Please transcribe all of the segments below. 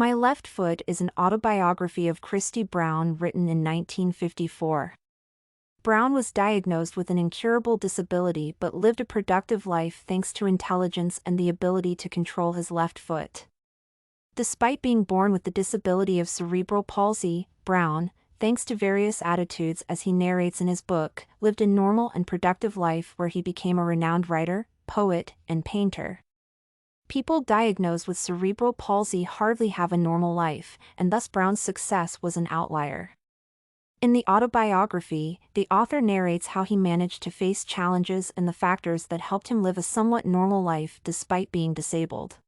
My Left Foot is an autobiography of Christy Brown written in 1954. Brown was diagnosed with an incurable disability but lived a productive life thanks to intelligence and the ability to control his left foot. Despite being born with the disability of cerebral palsy, Brown, thanks to various attitudes as he narrates in his book, lived a normal and productive life where he became a renowned writer, poet, and painter. People diagnosed with cerebral palsy hardly have a normal life, and thus Brown's success was an outlier. In the autobiography, the author narrates how he managed to face challenges and the factors that helped him live a somewhat normal life despite being disabled.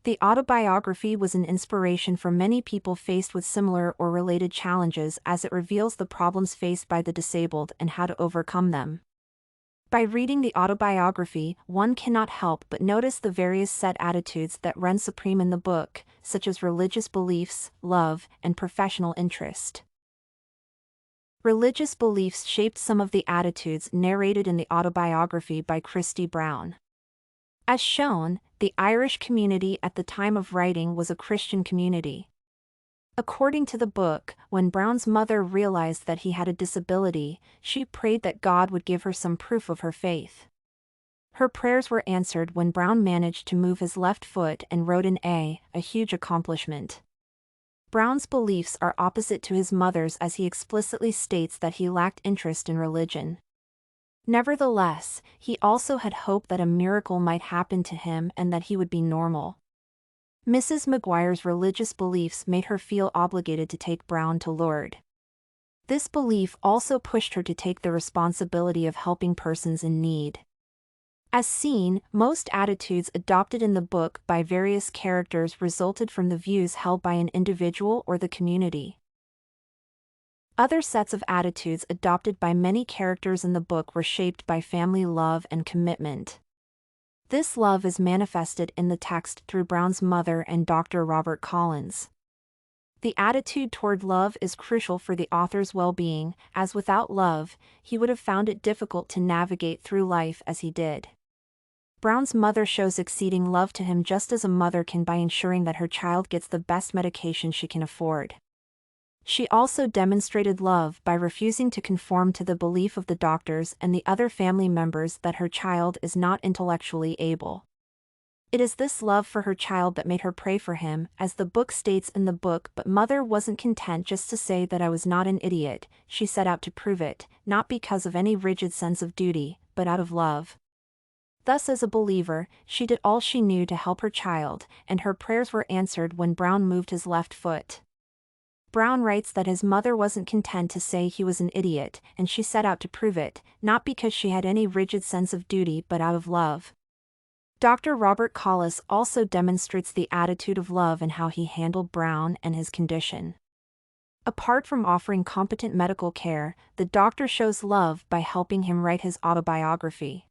The autobiography was an inspiration for many people faced with similar or related challenges as it reveals the problems faced by the disabled and how to overcome them. By reading the autobiography, one cannot help but notice the various set attitudes that run supreme in the book, such as religious beliefs, love, and professional interest. Religious beliefs shaped some of the attitudes narrated in the autobiography by Christy Brown. As shown, the Irish community at the time of writing was a Christian community. According to the book, when Brown's mother realized that he had a disability, she prayed that God would give her some proof of her faith. Her prayers were answered when Brown managed to move his left foot and wrote an A huge accomplishment. Brown's beliefs are opposite to his mother's as he explicitly states that he lacked interest in religion. Nevertheless, he also had hope that a miracle might happen to him and that he would be normal. Mrs. McGuire's religious beliefs made her feel obligated to take Brown to Lord. This belief also pushed her to take the responsibility of helping persons in need. As seen, most attitudes adopted in the book by various characters resulted from the views held by an individual or the community. Other sets of attitudes adopted by many characters in the book were shaped by family love and commitment. This love is manifested in the text through Brown's mother and Dr. Robert Collins. The attitude toward love is crucial for the author's well-being, as without love, he would have found it difficult to navigate through life as he did. Brown's mother shows exceeding love to him just as a mother can by ensuring that her child gets the best medication she can afford. She also demonstrated love by refusing to conform to the belief of the doctors and the other family members that her child is not intellectually able. It is this love for her child that made her pray for him, as the book states in the book. But mother wasn't content just to say that I was not an idiot, she set out to prove it, not because of any rigid sense of duty, but out of love. Thus as a believer, she did all she knew to help her child, and her prayers were answered when Brown moved his left foot. Brown writes that his mother wasn't content to say he was an idiot, and she set out to prove it, not because she had any rigid sense of duty but out of love. Dr. Robert Collins also demonstrates the attitude of love in how he handled Brown and his condition. Apart from offering competent medical care, the doctor shows love by helping him write his autobiography.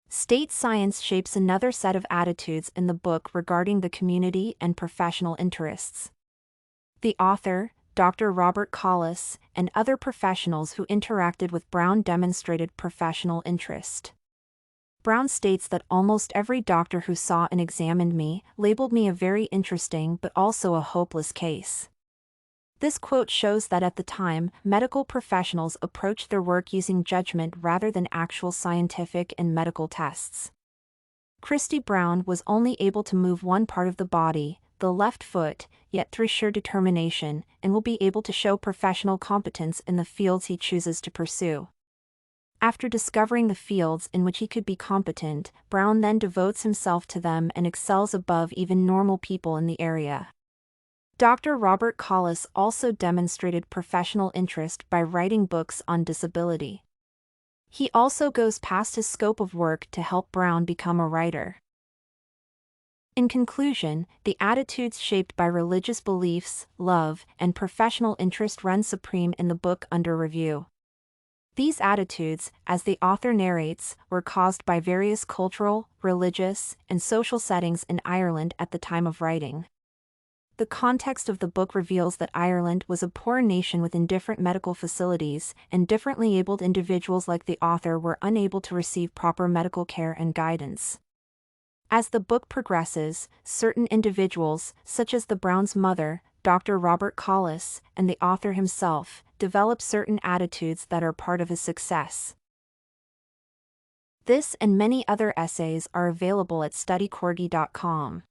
State science shapes another set of attitudes in the book regarding the community and professional interests. The author, Dr. Robert Collins, and other professionals who interacted with Brown demonstrated professional interest. Brown states that almost every doctor who saw and examined me labeled me a very interesting but also a hopeless case. This quote shows that at the time, medical professionals approached their work using judgment rather than actual scientific and medical tests. Christy Brown was only able to move one part of the body, the left foot, yet through sheer determination, and will be able to show professional competence in the fields he chooses to pursue. After discovering the fields in which he could be competent, Brown then devotes himself to them and excels above even normal people in the area. Dr. Robert Collins also demonstrated professional interest by writing books on disability. He also goes past his scope of work to help Brown become a writer. In conclusion, the attitudes shaped by religious beliefs, love, and professional interest run supreme in the book under review. These attitudes, as the author narrates, were caused by various cultural, religious, and social settings in Ireland at the time of writing. The context of the book reveals that Ireland was a poor nation with indifferent medical facilities, and differently abled individuals like the author were unable to receive proper medical care and guidance. As the book progresses, certain individuals, such as the Brown's mother, Dr. Robert Collis, and the author himself, develop certain attitudes that are part of his success. This and many other essays are available at studycorgi.com.